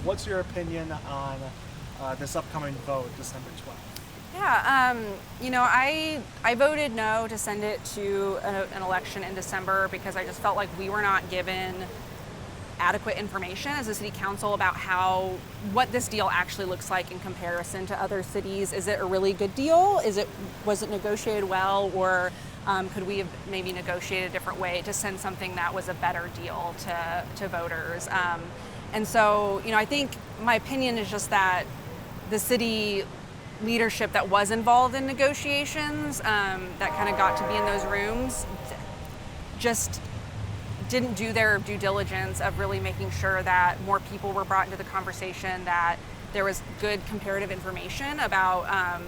What's your opinion on this upcoming vote, December 12th? Yeah, I voted no to send it to an election in December because I just felt like we were not given adequate information as a city council about what this deal actually looks like in comparison to other cities. Is it a really good deal? Was it negotiated well, or could we have maybe negotiated a different way to send something that was a better deal to voters? And so, I think my opinion is just that the city leadership that was involved in negotiations, that kind of got to be in those rooms, just didn't do their due diligence of really making sure that more people were brought into the conversation, that there was good comparative information about,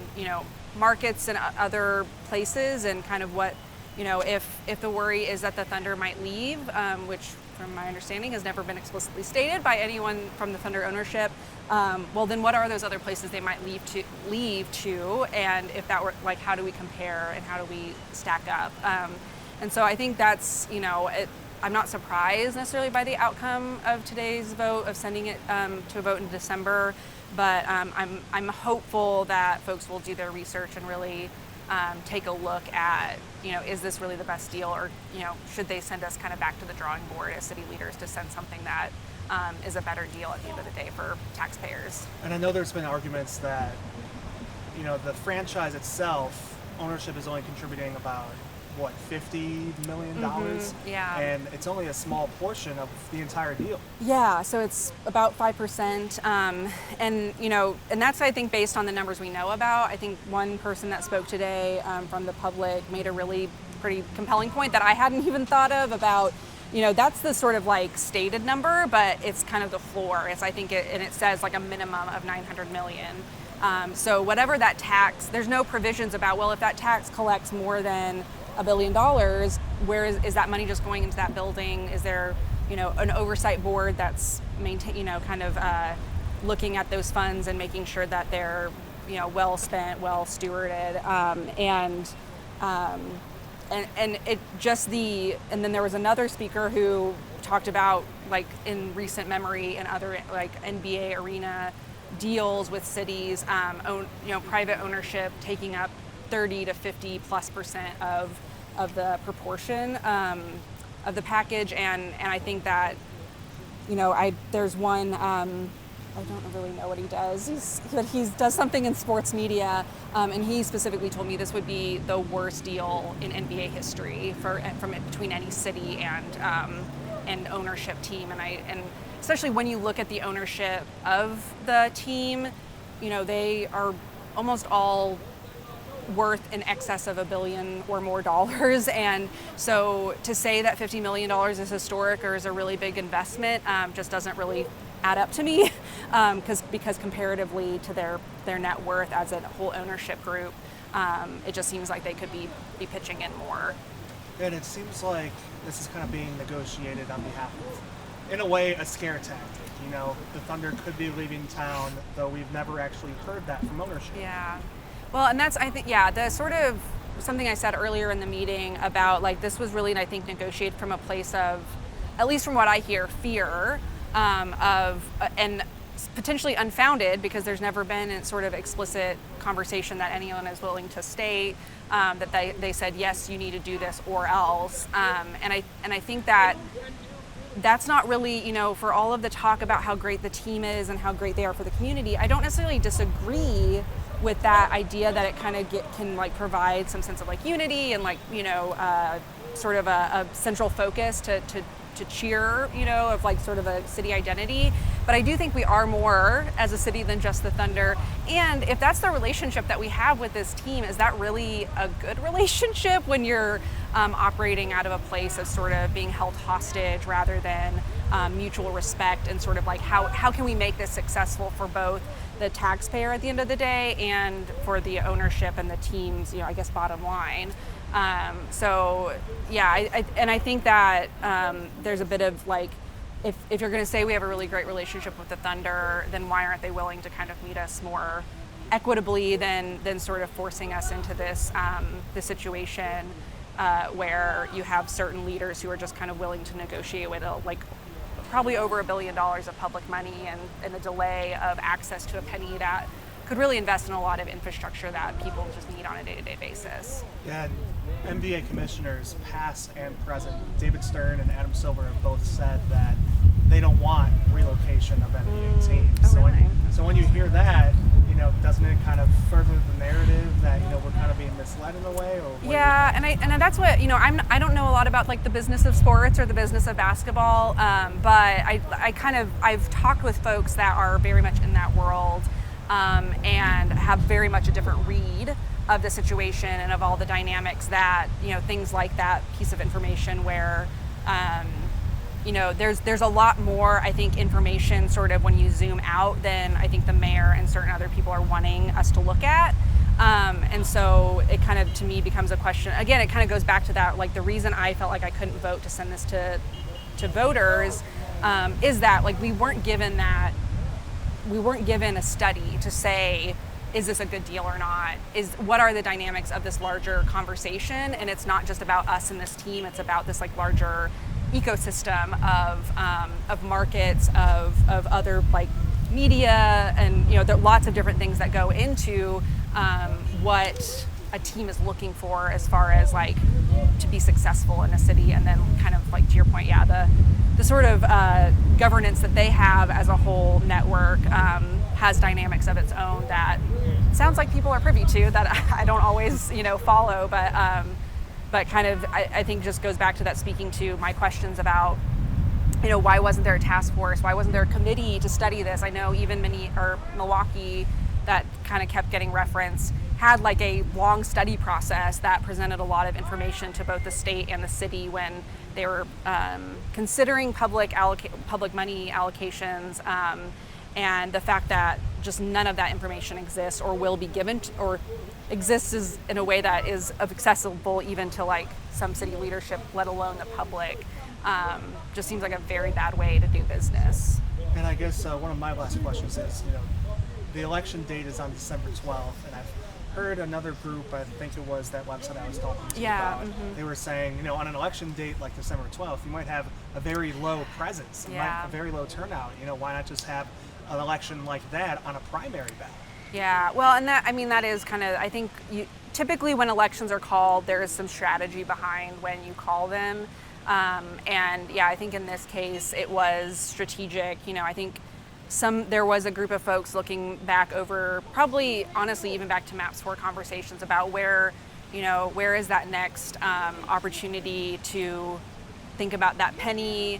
markets and other places, and kind of what, if the worry is that the Thunder might leave, which from my understanding has never been explicitly stated by anyone from the Thunder ownership, well, then what are those other places they might leave to, and if that were, like, how do we compare and how do we stack up? And so I think that's, I'm not surprised necessarily by the outcome of today's vote of sending it to a vote in December, but I'm hopeful that folks will do their research and really take a look at, is this really the best deal, or, should they send us kind of back to the drawing board as city leaders to send something that is a better deal at the end of the day for taxpayers. And I know there's been arguments that, the franchise itself, ownership is only contributing about, $50 million? Yeah. And it's only a small portion of the entire deal. Yeah, so it's about 5%. And that's, I think, based on the numbers we know about. I think one person that spoke today from the public made a really pretty compelling point that I hadn't even thought of about, that's the sort of like stated number, but it's kind of the floor. I think it says like a minimum of 900 million. So whatever that tax, there's no provisions about, well, if that tax collects more than $1 billion, where is that money just going into that building? Is there, an oversight board that's looking at those funds and making sure that they're, well spent, well stewarded, and then there was another speaker who talked about, like, in recent memory and other, like, NBA arena deals with cities, private ownership taking up 30 to 50+% of the proportion of the package, and I think that, there's one, I don't really know what he does, but he does something in sports media, and he specifically told me this would be the worst deal in NBA history from between any city and ownership team, and especially when you look at the ownership of the team, they are almost all worth in excess of $1 billion or more dollars. And so to say that $50 million is historic or is a really big investment just doesn't really add up to me, because comparatively to their net worth as a whole ownership group, it just seems like they could be pitching in more. And it seems like this is kind of being negotiated on behalf of, in a way, a scare tactic. The Thunder could be leaving town, though we've never actually heard that from ownership. Yeah. Well, and that's, I think, the sort of something I said earlier in the meeting about, like, this was really, I think, negotiated from a place of, at least from what I hear, fear and potentially unfounded, because there's never been a sort of explicit conversation that anyone is willing to state that they said, yes, you need to do this or else. And I think that's not really, for all of the talk about how great the team is and how great they are for the community, I don't necessarily disagree with that idea that it kind of can like provide some sense of like unity and like, sort of a central focus to cheer, of like sort of a city identity. But I do think we are more as a city than just the Thunder. And if that's the relationship that we have with this team, is that really a good relationship when you're operating out of a place of sort of being held hostage rather than mutual respect, and sort of like how can we make this successful for both the taxpayer at the end of the day and for the ownership and the team's, I guess, bottom line. So yeah, I think that there's a bit of like, if you're going to say we have a really great relationship with the Thunder, then why aren't they willing to kind of meet us more equitably than sort of forcing us into this situation where you have certain leaders who are just kind of willing to negotiate with probably over $1 billion of public money and a delay of access to a penny that could really invest in a lot of infrastructure that people just need on a day-to-day basis. Yeah, and MVA commissioners, past and present, David Stern and Adam Silver have both said that they don't want relocation of MVA teams. Oh, really? So when you hear that, doesn't it kind of further the narrative that we're kind of being misled in a way? Or yeah, and that's what I don't know a lot about like the business of sports or the business of basketball, but I've talked with folks that are very much in that world and have very much a different read of the situation and of all the dynamics that things like that piece of information where. There's a lot more, I think, information sort of when you zoom out than I think the mayor and certain other people are wanting us to look at. And so it kind of, to me, becomes a question. Again, it kind of goes back to that, like the reason I felt like I couldn't vote to send this to voters is that like we weren't given a study to say, is this a good deal or not? What are the dynamics of this larger conversation? And it's not just about us and this team, it's about this like larger ecosystem of markets, of other like media, and there are lots of different things that go into what a team is looking for as far as like to be successful in a city. And then kind of like to your point, the sort of governance that they have as a whole network has dynamics of its own that sounds like people are privy to that I don't always follow, but kind of, I think just goes back to that, speaking to my questions about, why wasn't there a task force? Why wasn't there a committee to study this? I know even Milwaukee, that kind of kept getting referenced, had like a long study process that presented a lot of information to both the state and the city when they were considering public money allocations, and the fact that just none of that information exists or will be given or exists is in a way that is accessible even to like some city leadership, let alone the public. Just seems like a very bad way to do business. And I guess one of my last questions is, the election date is on December 12th, and I've heard another group, I think it was that website I was talking to about, they were saying, on an election date like December 12th, you might have a very low presence, a very low turnout. Why not just have an election like that on a primary ballot? Yeah, well, and that is kind of, I think typically when elections are called, there is some strategy behind when you call them. And yeah, I think in this case it was strategic. I think there was a group of folks looking back over, probably honestly even back to MAPS 4 conversations about where is that next opportunity to think about that penny,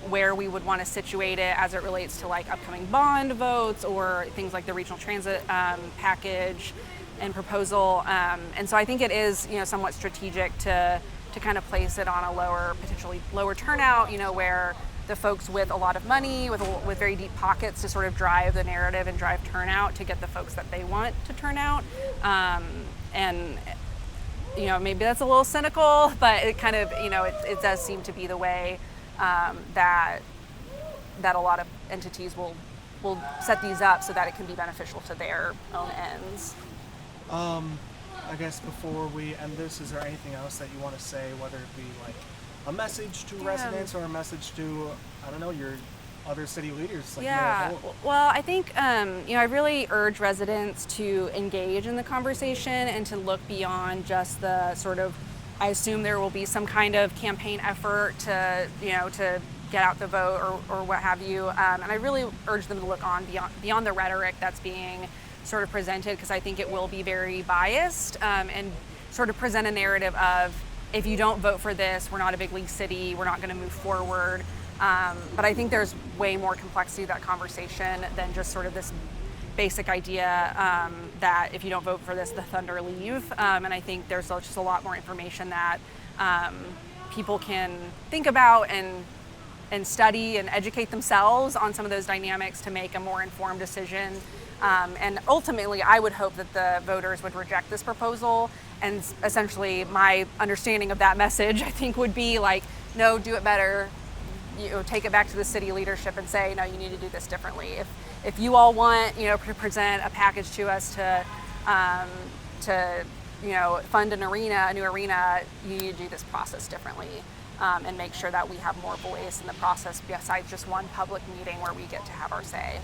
where we would want to situate it as it relates to like upcoming bond votes or things like the regional transit package and proposal. And so I think it is, somewhat strategic to kind of place it on a potentially lower turnout, where the folks with a lot of money, with very deep pockets to sort of drive the narrative and drive turnout to get the folks that they want to turn out. And maybe that's a little cynical, but it kind of, it does seem to be the way that a lot of entities will set these up so that it can be beneficial to their own ends. I guess before we end this, is there anything else that you want to say, whether it be like a message to residents or a message to, I don't know, your other city leaders? Like well, I think, I really urge residents to engage in the conversation and to look beyond just the sort of, I assume there will be some kind of campaign effort to get out the vote or what have you. And I really urge them to look beyond the rhetoric that's being sort of presented, because I think it will be very biased and sort of present a narrative of, if you don't vote for this, we're not a big league city, we're not going to move forward. But I think there's way more complexity to that conversation than just sort of this basic idea that if you don't vote for this, the Thunder leave. And I think there's just a lot more information that people can think about and study and educate themselves on some of those dynamics to make a more informed decision. And ultimately, I would hope that the voters would reject this proposal. And essentially, my understanding of that message, I think, would be like, no, do it better. Take it back to the city leadership and say, no, you need to do this differently. If you all want, to present a package to us to fund a new arena, you need to do this process differently. and make sure that we have more voice in the process besides just one public meeting where we get to have our say.